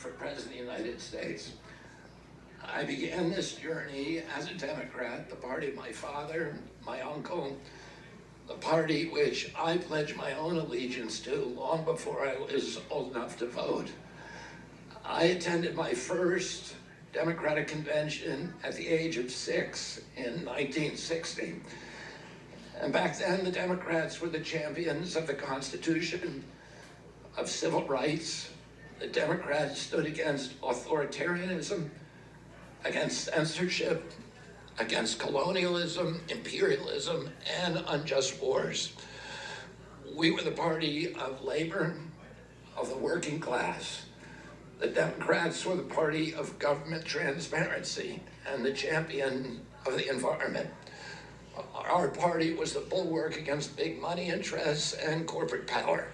for President of the United States. I began this journey as a Democrat, the party of my father, my uncle, the party which I pledged my own allegiance to long before I was old enough to vote. I attended my first Democratic convention at the age of 6 in 1960. And back then, the Democrats were the champions of the Constitution, of civil rights. The Democrats stood against authoritarianism, against censorship, against colonialism, imperialism, and unjust wars. We were the party of labor, of the working class. The Democrats were the party of government transparency and the champion of the environment. Our party was the bulwark against big money interests and corporate power.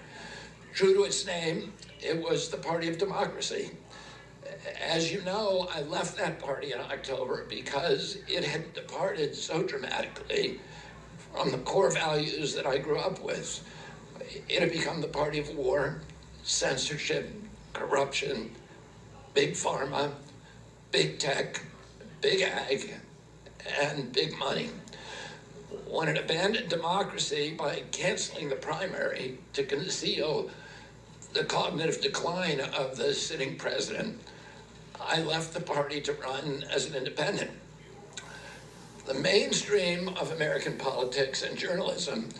True to its name, it was the party of democracy. As you know, I left that party in October because it had departed so dramatically from the core values that I grew up with. It had become the party of war, censorship, corruption, big pharma, big tech, big ag, and big money. When it abandoned democracy by canceling the primary to conceal the cognitive decline of the sitting president, I left the party to run as an independent. The mainstream of American politics and journalism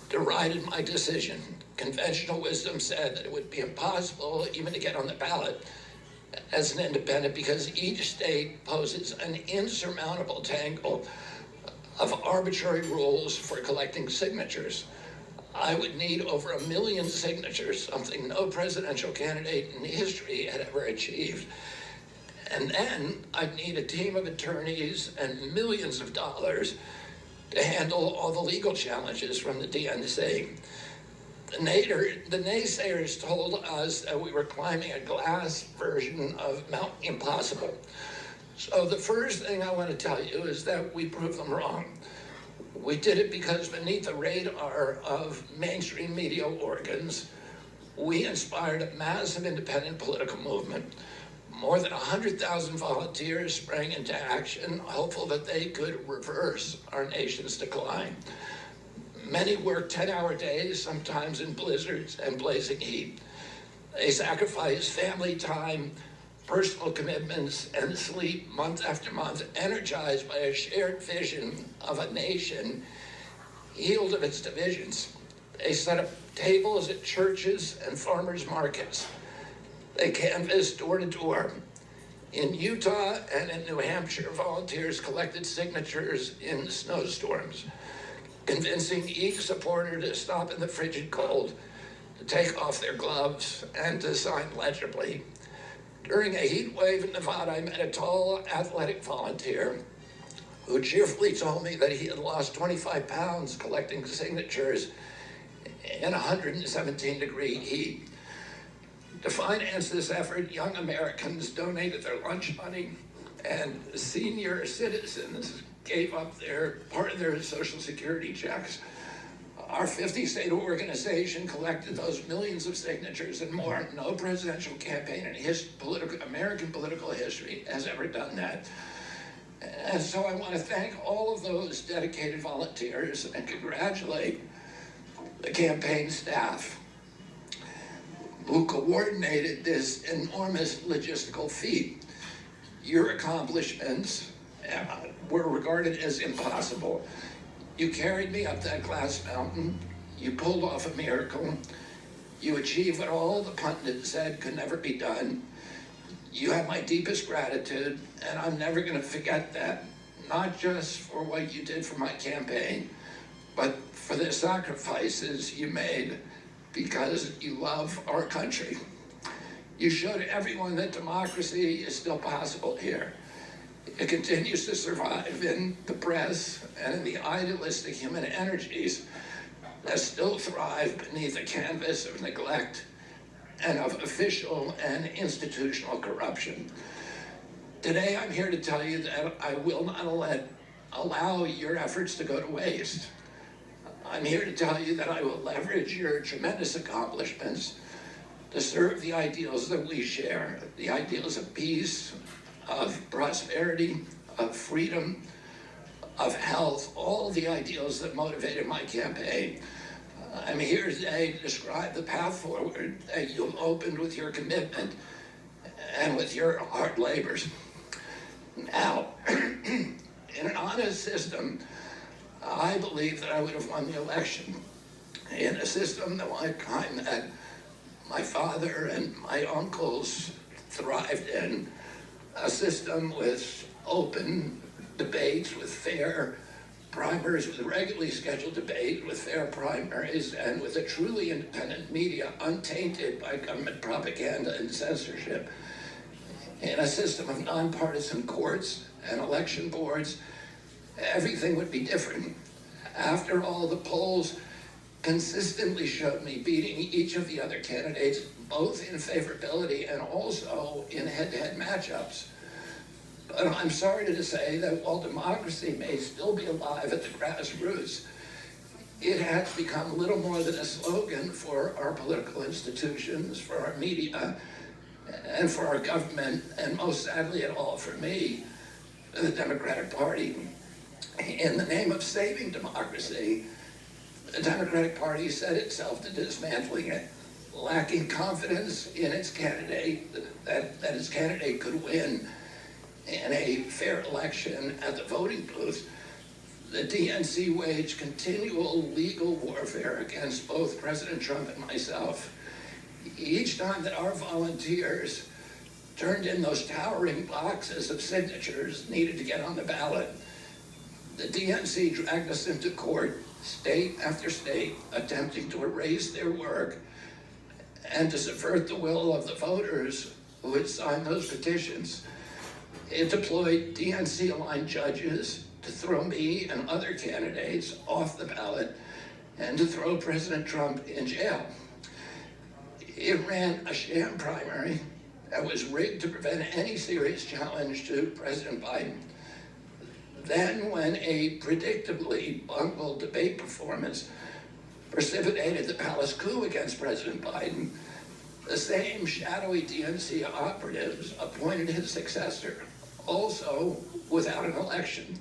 derided my decision. Conventional wisdom said that it would be impossible even to get on the ballot as an independent because each state poses an insurmountable tangle of arbitrary rules for collecting signatures. I would need over 1 million signatures, something no presidential candidate in history had ever achieved. And then I'd need a team of attorneys and millions of dollars to handle all the legal challenges from the DNC. The naysayers told us that we were climbing a glass version of Mount Impossible. So the first thing I want to tell you is that we proved them wrong. We did it because beneath the radar of mainstream media organs, we inspired a massive independent political movement. More than 100,000 volunteers sprang into action, hopeful that they could reverse our nation's decline. Many worked 10-hour days, sometimes in blizzards and blazing heat. They sacrificed family time, personal commitments, and sleep month after month, energized by a shared vision of a nation healed of its divisions. They set up tables at churches and farmers' markets. They canvassed door to door. In Utah and in New Hampshire, volunteers collected signatures in snowstorms, convincing each supporter to stop in the frigid cold, to take off their gloves, and to sign legibly. During a heat wave in Nevada, I met a tall, athletic volunteer who cheerfully told me that he had lost 25 pounds collecting signatures in 117-degree heat. To finance this effort, young Americans donated their lunch money, and senior citizens gave up part of their Social Security checks. Our 50-state organization collected those millions of signatures and more. No presidential campaign in American political history has ever done that. And so I want to thank all of those dedicated volunteers and congratulate the campaign staff who coordinated this enormous logistical feat. Your accomplishments were regarded as impossible. You carried me up that glass mountain. You pulled off a miracle. You achieved what all the pundits said could never be done. You have my deepest gratitude, and I'm never going to forget that, not just for what you did for my campaign, but for the sacrifices you made because you love our country. You showed everyone that democracy is still possible here. It continues to survive in the press and in the idealistic human energies that still thrive beneath the canvas of neglect and of official and institutional corruption. Today, I'm here to tell you that I will not allow your efforts to go to waste. I'm here to tell you that I will leverage your tremendous accomplishments to serve the ideals that we share, the ideals of peace, of prosperity, of freedom, of health, all the ideals that motivated my campaign. I'm here today to describe the path forward that you've opened with your commitment and with your hard labors. Now, in an honest system, I believe that I would have won the election. In a system the like kind that my father and my uncles thrived in, a system with open debates, with fair primaries, with a regularly scheduled debate, with fair primaries, and with a truly independent media untainted by government propaganda and censorship. In a system of nonpartisan courts and election boards, everything would be different. After all, the polls consistently showed me beating each of the other candidates, both in favorability and also in head-to-head matchups. But I'm sorry to say that while democracy may still be alive at the grassroots, it has become little more than a slogan for our political institutions, for our media, and for our government, and most sadly of all for me, the Democratic Party. In the name of saving democracy, the Democratic Party set itself to dismantling it, lacking confidence in its candidate, that its candidate could win in a fair election at the voting booth. The DNC waged continual legal warfare against both President Trump and myself. Each time that our volunteers turned in those towering boxes of signatures needed to get on the ballot, the DNC dragged us into court, state after state, attempting to erase their work and to subvert the will of the voters who had signed those petitions. It deployed DNC-aligned judges to throw me and other candidates off the ballot and to throw President Trump in jail. It ran a sham primary that was rigged to prevent any serious challenge to President Biden. Then, when a predictably bungled debate performance precipitated the palace coup against President Biden, the same shadowy DNC operatives appointed his successor, also without an election.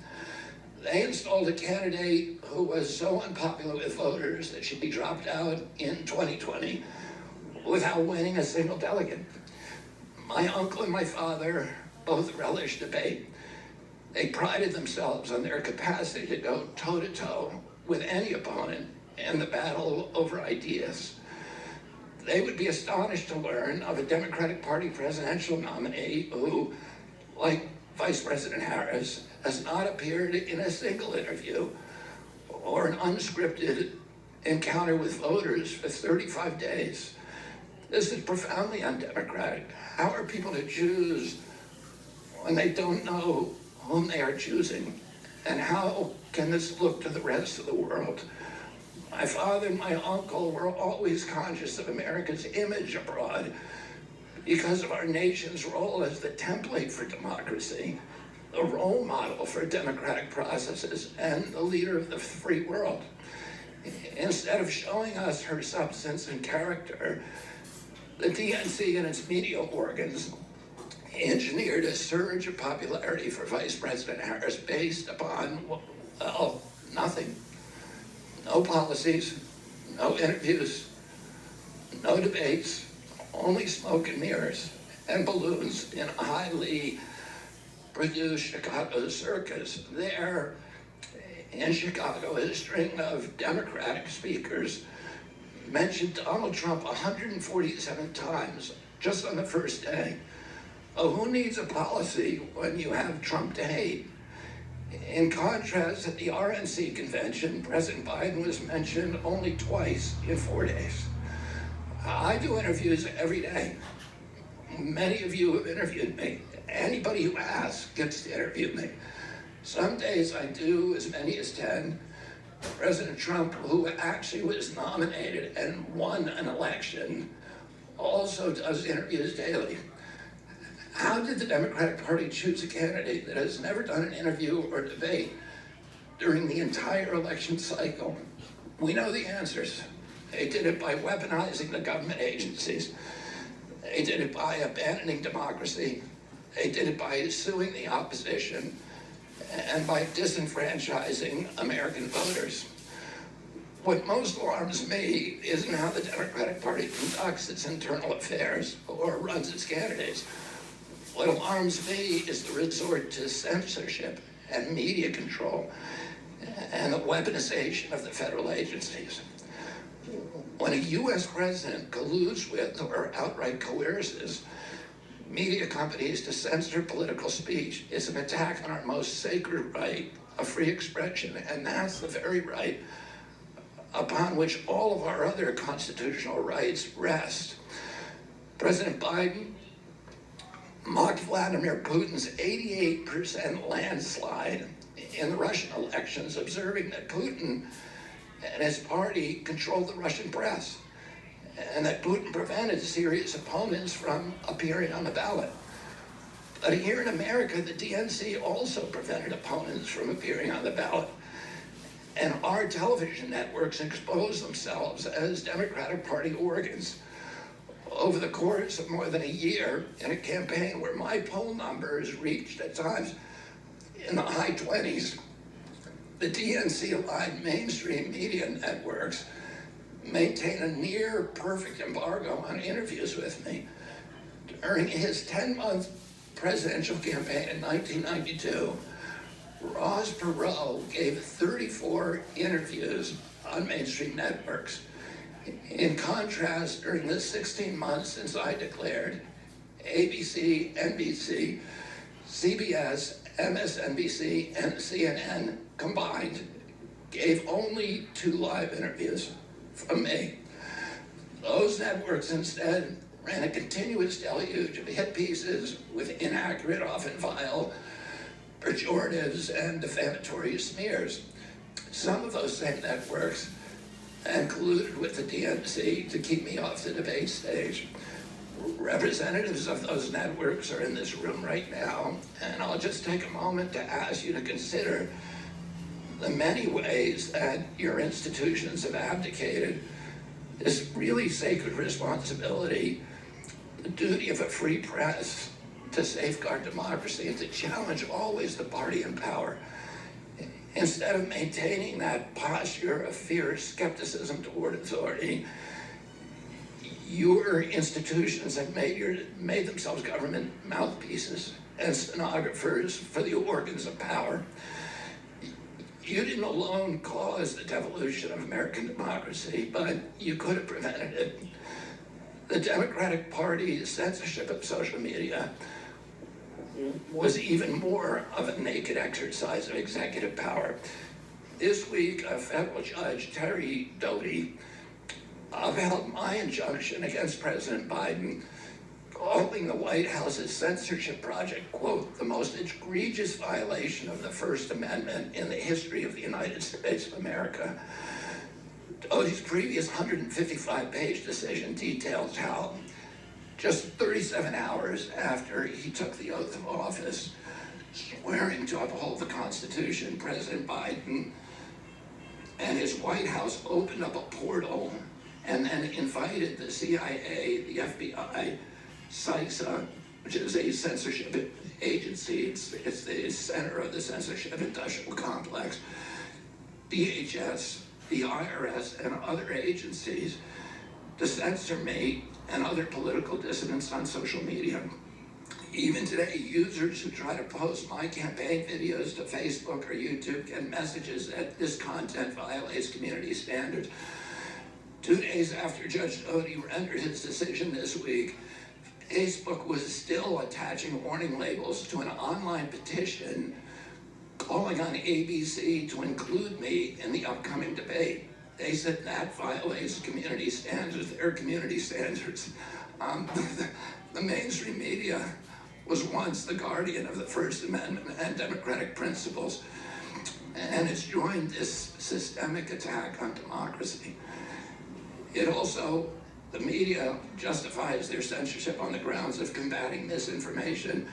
They installed a candidate who was so unpopular with voters that she dropped out in 2020 without winning a single delegate. My uncle and my father both relished debate. They prided themselves on their capacity to go toe-to-toe with any opponent in the battle over ideas. They would be astonished to learn of a Democratic Party presidential nominee who, like Vice President Harris, has not appeared in a single interview or an unscripted encounter with voters for 35 days. This is profoundly undemocratic. How are people to choose when they don't know whom they are choosing? And how can this look to the rest of the world? My father and my uncle were always conscious of America's image abroad because of our nation's role as the template for democracy, the role model for democratic processes, and the leader of the free world. Instead of showing us her substance and character, the DNC and its media organs engineered a surge of popularity for Vice President Harris based upon, well, nothing. No policies, no interviews, no debates, only smoke and mirrors and balloons in a highly produced Chicago circus. There in Chicago, a string of Democratic speakers mentioned Donald Trump 147 times just on the first day. Oh, who needs a policy when you have Trump to hate? In contrast, at the RNC convention, President Biden was mentioned only twice in 4 days. I do interviews every day. Many of you have interviewed me. Anybody who asks gets to interview me. Some days I do as many as 10. President Trump, who actually was nominated and won an election, also does interviews daily. How did the Democratic Party choose a candidate that has never done an interview or debate during the entire election cycle? We know the answers. They did it by weaponizing the government agencies. They did it by abandoning democracy. They did it by suing the opposition and by disenfranchising American voters. What most alarms me isn't how the Democratic Party conducts its internal affairs or runs its candidates. What alarms me is the resort to censorship and media control and the weaponization of the federal agencies. When a U.S. president colludes with or outright coerces media companies to censor political speech, it's an attack on our most sacred right of free expression, and that's the very right upon which all of our other constitutional rights rest. President Biden mocked Vladimir Putin's 88% landslide in the Russian elections, observing that Putin and his party controlled the Russian press, and that Putin prevented serious opponents from appearing on the ballot. But here in America, the DNC also prevented opponents from appearing on the ballot. And our television networks expose themselves as Democratic Party organs. Over the course of more than a year, in a campaign where my poll numbers reached at times in the high 20s, the DNC-aligned mainstream media networks maintain a near perfect embargo on interviews with me. During his 10-month presidential campaign in 1992, Ross Perot gave 34 interviews on mainstream networks. In contrast, during the 16 months since I declared, ABC, NBC, CBS, MSNBC, and CNN combined gave only 2 live interviews from me. Those networks instead ran a continuous deluge of hit pieces with inaccurate, often vile, pejoratives and defamatory smears. Some of those same networks and colluded with the DNC to keep me off the debate stage. Representatives of those networks are in this room right now, and I'll just take a moment to ask you to consider the many ways that your institutions have abdicated this really sacred responsibility, the duty of a free press to safeguard democracy and to challenge always the party in power. Instead of maintaining that posture of fierce skepticism toward authority, your institutions have made themselves government mouthpieces and stenographers for the organs of power. You didn't alone cause the devolution of American democracy, but you could have prevented it. The Democratic Party's censorship of social media was even more of a naked exercise of executive power. This week, a federal judge, Terry Doty, upheld my injunction against President Biden, calling the White House's censorship project, quote, the most egregious violation of the First Amendment in the history of the United States of America. Doty's previous 155-page decision details how just 37 hours after he took the oath of office, swearing to uphold the Constitution, President Biden and his White House opened up a portal and then invited the CIA, the FBI, CISA, which is a censorship agency, it's the center of the censorship industrial complex, DHS, the IRS, and other agencies to censor me and other political dissidents on social media. Even today, users who try to post my campaign videos to Facebook or YouTube get messages that this content violates community standards. 2 days after Judge Doty rendered his decision this week, Facebook was still attaching warning labels to an online petition calling on ABC to include me in the upcoming debate. They said that violates community standards, their community standards. The mainstream media was once the guardian of the First Amendment and democratic principles, and it's joined this systemic attack on democracy. It also, the media justifies their censorship on the grounds of combating misinformation,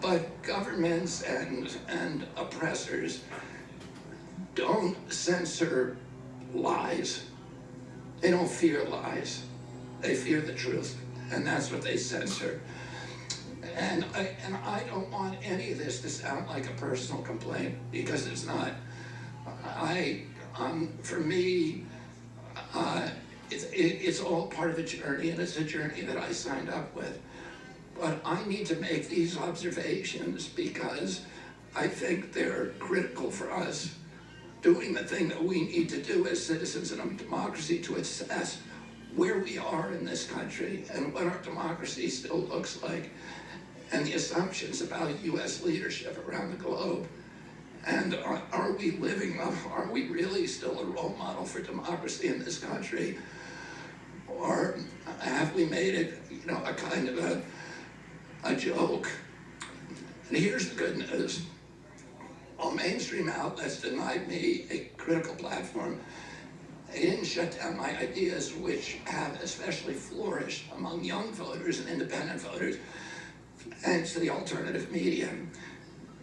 but governments and oppressors don't censor lies. They don't fear lies. They fear the truth. and that's what they censor. And I don't want any of this to sound like a personal complaint, because it's not. For me, it's all part of a journey, and it's a journey that I signed up with. But I need to make these observations because I think they're critical for us doing the thing that we need to do as citizens in a democracy to assess where we are in this country and what our democracy still looks like, and the assumptions about U.S. leadership around the globe. And are we living up? Are we really still a role model for democracy in this country? Or have we made it, a kind of a joke? And here's the good news. While mainstream outlets denied me a critical platform, they didn't shut down my ideas, which have especially flourished among young voters and independent voters, thanks to the alternative media.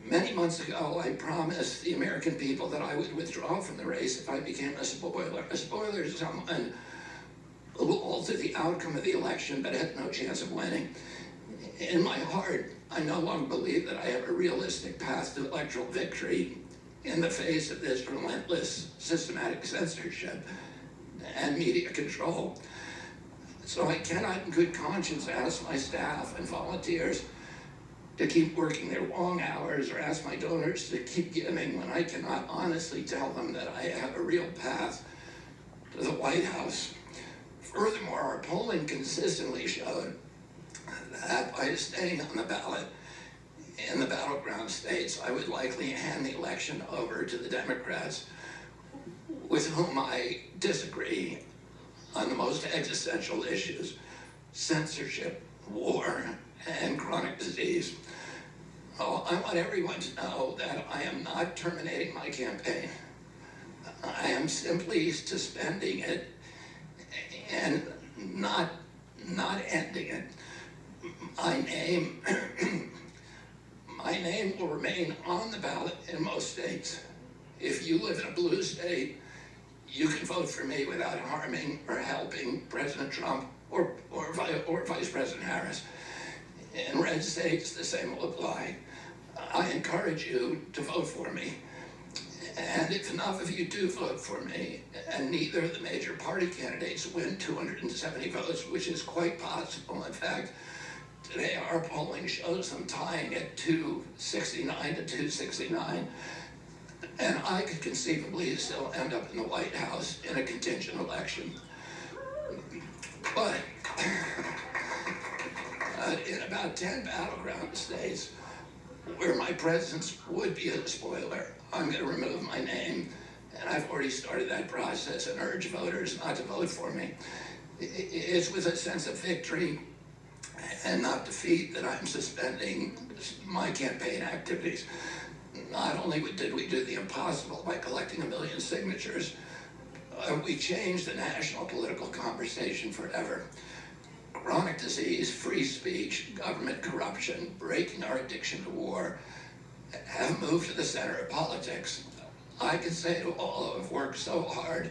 Many months ago, I promised the American people that I would withdraw from the race if I became a spoiler. A spoiler is someone who will alter the outcome of the election but had no chance of winning. In my heart, I no longer believe that I have a realistic path to electoral victory in the face of this relentless, systematic censorship and media control. So I cannot in good conscience ask my staff and volunteers to keep working their long hours or ask my donors to keep giving when I cannot honestly tell them that I have a real path to the White House. Furthermore, our polling consistently showed that by staying on the ballot in the battleground states, I would likely hand the election over to the Democrats, with whom I disagree on the most existential issues: censorship, war, and chronic disease. Oh, I want everyone to know that I am not terminating my campaign. I am simply suspending it and not ending it. My name will remain on the ballot in most states. If you live in a blue state, you can vote for me without harming or helping President Trump or Vice President Harris. In red states, the same will apply. I encourage you to vote for me. And if enough of you do vote for me, and neither of the major party candidates win 270 votes, which is quite possible. In fact, today our polling shows them tying at 269 to 269. And I could conceivably still end up in the White House in a contingent election. But in about 10 battleground states where my presence would be a spoiler, I'm going to remove my name, and I've already started that process and urge voters not to vote for me. It's with a sense of victory and not defeat that I'm suspending my campaign activities. Not only did we do the impossible by collecting 1 million signatures, we changed the national political conversation forever. Chronic disease, free speech, government corruption, breaking our addiction to war have moved to the center of politics. I can say to all who have worked so hard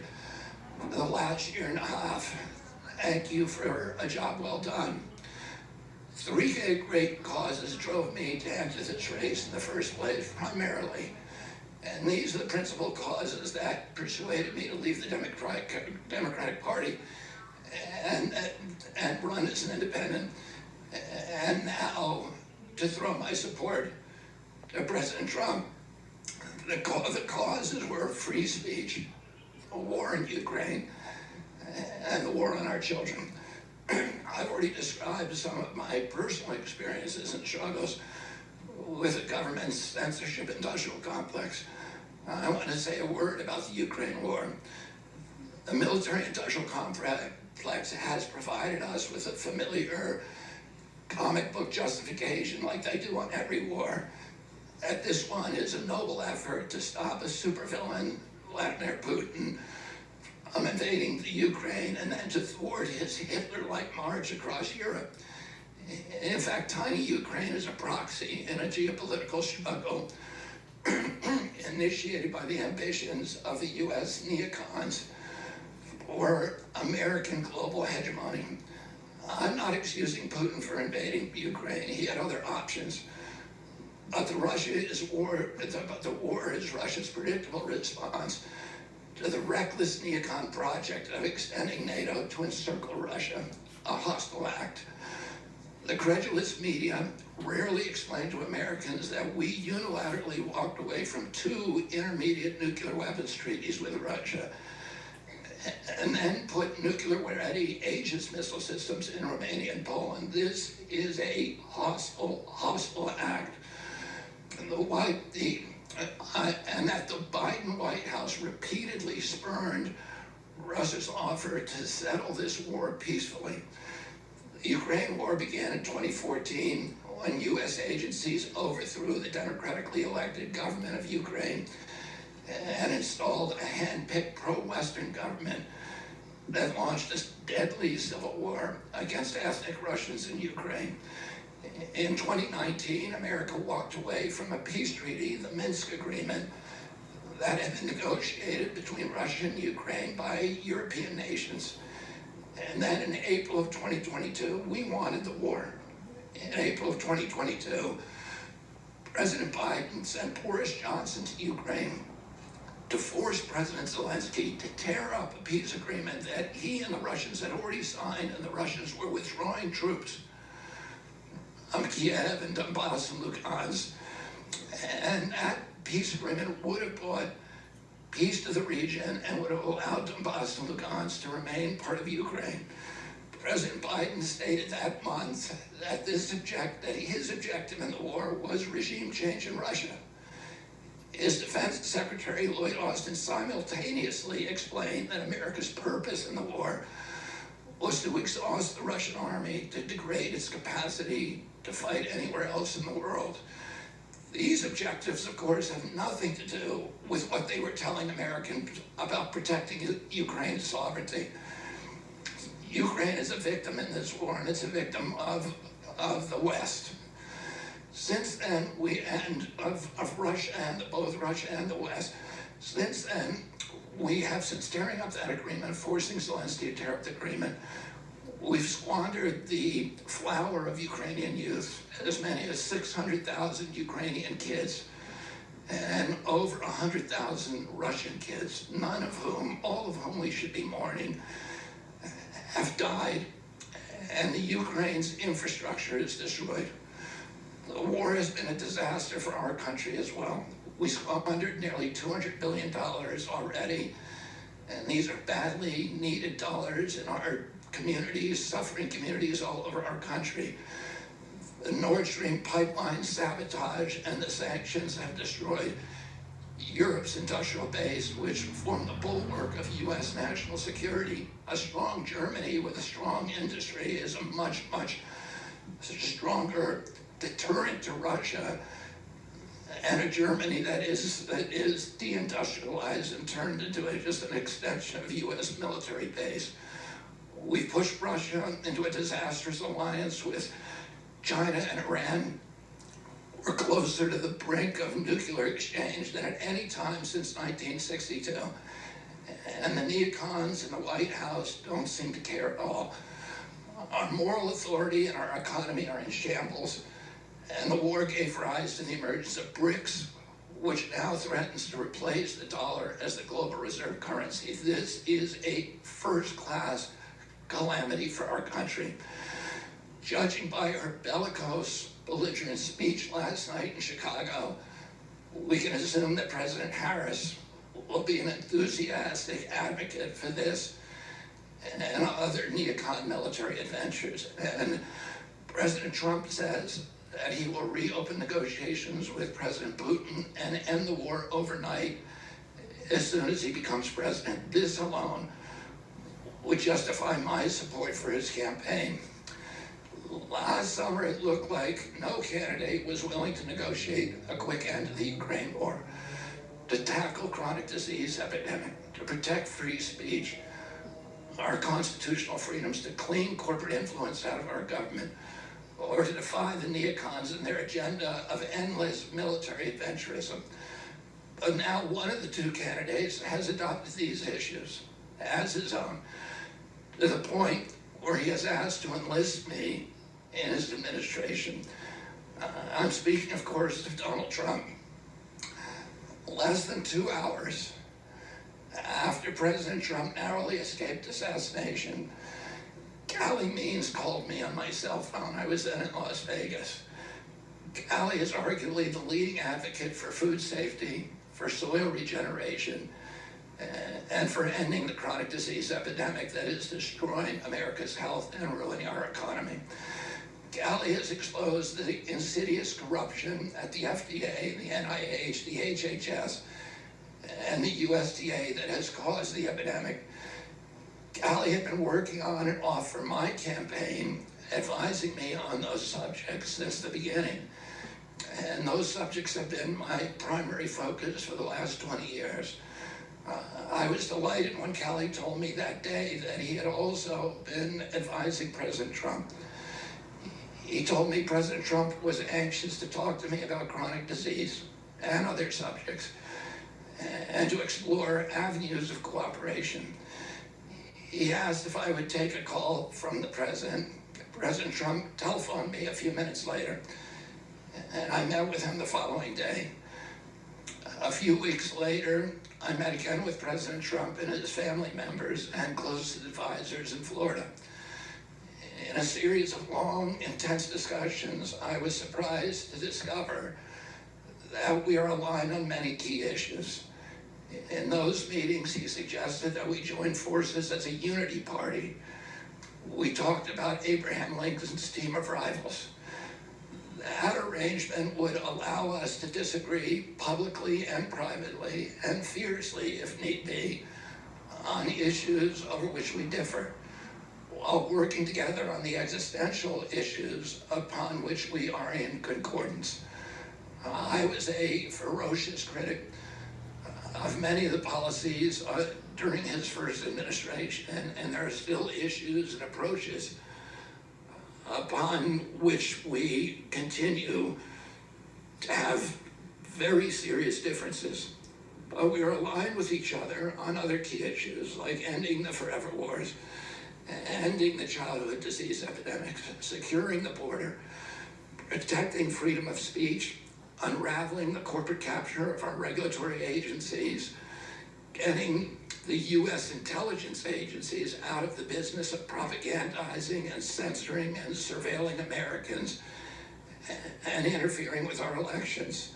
the last year and a half, thank you for a job well done. 3 great causes drove me to enter this race in the first place, primarily. And these are the principal causes that persuaded me to leave the Democratic Party and run as an independent, and now to throw my support to President Trump. The causes were free speech, a war in Ukraine, and the war on our children. I've already described some of my personal experiences and struggles with the government's censorship industrial complex. I want to say a word about the Ukraine war. The military-industrial complex has provided us with a familiar comic book justification, like they do on every war, that this one is a noble effort to stop a supervillain, Vladimir Putin, invading the Ukraine, and then to thwart his Hitler-like march across Europe. In fact, tiny Ukraine is a proxy in a geopolitical struggle initiated by the ambitions of the U.S. neocons for American global hegemony. I'm not excusing Putin for invading Ukraine. He had other options. But the war is Russia's predictable response to the reckless neocon project of extending NATO to encircle Russia, a hostile act. The credulous media rarely explain to Americans that we unilaterally walked away from 2 intermediate nuclear weapons treaties with Russia and then put nuclear-ready Aegis missile systems in Romania and Poland. This is a hostile act. And that the Biden White House repeatedly spurned Russia's offer to settle this war peacefully. The Ukraine war began in 2014 when U.S. agencies overthrew the democratically elected government of Ukraine and installed a hand-picked pro-Western government that launched a deadly civil war against ethnic Russians in Ukraine. In 2019, America walked away from a peace treaty, the Minsk Agreement, that had been negotiated between Russia and Ukraine by European nations. And then in April of 2022, we wanted the war. In April of 2022, President Biden sent Boris Johnson to Ukraine to force President Zelensky to tear up a peace agreement that he and the Russians had already signed, and the Russians were withdrawing troops from Kiev and Donbass and Lugansk. And that peace agreement would have brought peace to the region and would have allowed Donbass and Lugansk to remain part of Ukraine. President Biden stated that month that his objective in the war was regime change in Russia. His Defense Secretary Lloyd Austin simultaneously explained that America's purpose in the war was to exhaust the Russian army, to degrade its capacity to fight anywhere else in the world. These objectives, of course, have nothing to do with what they were telling Americans about protecting Ukraine's sovereignty. Ukraine is a victim in this war, and it's a victim of the West. Since then, of Russia and both Russia and the West, since then, we have, since tearing up that agreement, forcing Zelensky to tear up the agreement, we've squandered the flower of Ukrainian youth, as many as 600,000 Ukrainian kids, and over 100,000 Russian kids, all of whom we should be mourning, have died, and the Ukraine's infrastructure is destroyed. The war has been a disaster for our country as well. We squandered nearly $200 billion already, and these are badly needed dollars in our communities, suffering communities all over our country. The Nord Stream pipeline sabotage and the sanctions have destroyed Europe's industrial base, which formed the bulwark of U.S. national security. A strong Germany with a strong industry is a much stronger deterrent to Russia, and a Germany that is deindustrialized and turned into just an extension of U.S. military base. We've pushed Russia into a disastrous alliance with China and Iran. We're closer to the brink of nuclear exchange than at any time since 1962. And the neocons in the White House don't seem to care at all. Our moral authority and our economy are in shambles. And the war gave rise to the emergence of BRICS, which now threatens to replace the dollar as the global reserve currency. This is a first-class calamity for our country. Judging by her bellicose, belligerent speech last night in Chicago, we can assume that President Harris will be an enthusiastic advocate for this and other neocon military adventures. And President Trump says that he will reopen negotiations with President Putin and end the war overnight as soon as he becomes president. This alone would justify my support for his campaign. Last summer, it looked like no candidate was willing to negotiate a quick end to the Ukraine war, to tackle chronic disease epidemic, to protect free speech, our constitutional freedoms, to clean corporate influence out of our government, or to defy the neocons and their agenda of endless military adventurism. But now one of the two candidates has adopted these issues as his own, to the point where he has asked to enlist me in his administration. I'm speaking, of course, of Donald Trump. Less than 2 hours after President Trump narrowly escaped assassination, Callie Means called me on my cell phone. I was then in Las Vegas. Callie is arguably the leading advocate for food safety, for soil regeneration, and for ending the chronic disease epidemic that is destroying America's health and ruining our economy. Callie has exposed the insidious corruption at the FDA, the NIH, the HHS, and the USDA that has caused the epidemic. Callie had been working on and off for my campaign, advising me on those subjects since the beginning. And those subjects have been my primary focus for the last 20 years. I was delighted when Callie told me that day that he had also been advising President Trump. He told me President Trump was anxious to talk to me about chronic disease and other subjects, and to explore avenues of cooperation. He asked if I would take a call from the president. President Trump telephoned me a few minutes later, and I met with him the following day. A few weeks later, I met again with President Trump and his family members and closest advisors in Florida. In a series of long, intense discussions, I was surprised to discover that we are aligned on many key issues. In those meetings, he suggested that we join forces as a unity party. We talked about Abraham Lincoln's team of rivals. That arrangement would allow us to disagree publicly and privately, and fiercely if need be, on issues over which we differ, while working together on the existential issues upon which we are in concordance. I was a ferocious critic of many of the policies during his first administration, and there are still issues and approaches upon which we continue to have very serious differences. But we are aligned with each other on other key issues, like ending the forever wars, ending the childhood disease epidemics, securing the border, protecting freedom of speech, unraveling the corporate capture of our regulatory agencies, getting the U.S. intelligence agencies out of the business of propagandizing and censoring and surveilling Americans and interfering with our elections.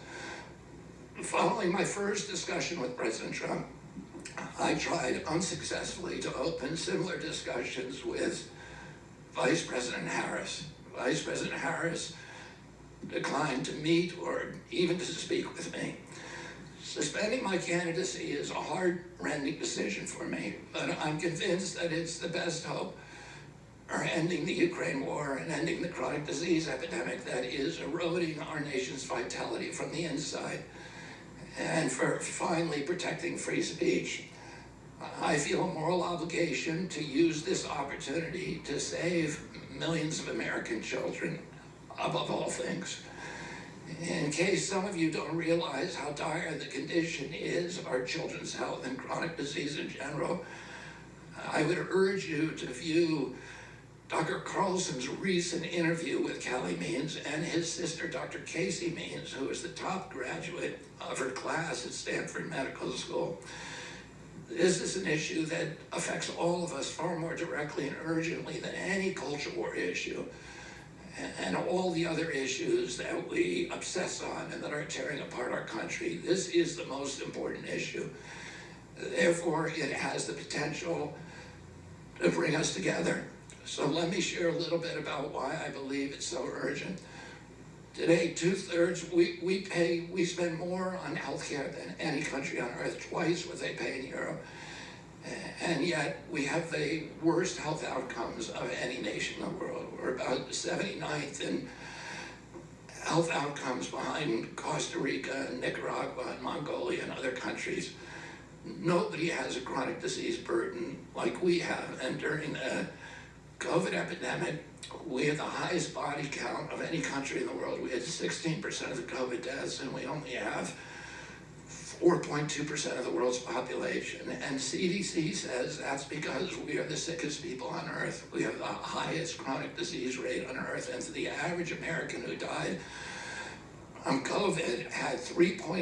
Following my first discussion with President Trump, I tried unsuccessfully to open similar discussions with Vice President Harris. Vice President Harris declined to meet or even to speak with me. Suspending my candidacy is a heart-rending decision for me, but I'm convinced that it's the best hope for ending the Ukraine war and ending the chronic disease epidemic that is eroding our nation's vitality from the inside, and for finally protecting free speech. I feel a moral obligation to use this opportunity to save millions of American children, above all things. In case some of you don't realize how dire the condition is of our children's health and chronic disease in general, I would urge you to view Dr. Carlson's recent interview with Callie Means and his sister, Dr. Casey Means, who is the top graduate of her class at Stanford Medical School. This is an issue that affects all of us far more directly and urgently than any culture war issue, and all the other issues that we obsess on and that are tearing apart our country. This is the most important issue. Therefore, it has the potential to bring us together. So let me share a little bit about why I believe it's so urgent. Today, 2/3, we spend more on healthcare than any country on earth, twice what they pay in Europe. And yet we have the worst health outcomes of any nation in the world. We're about 79th in health outcomes behind Costa Rica, Nicaragua, and Mongolia, and other countries. Nobody has a chronic disease burden like we have. And during the COVID epidemic, we had the highest body count of any country in the world. We had 16% of the COVID deaths, and we only have 4.2% of the world's population, and CDC says that's because we are the sickest people on earth. We have the highest chronic disease rate on earth, and the average American who died from COVID had 3.8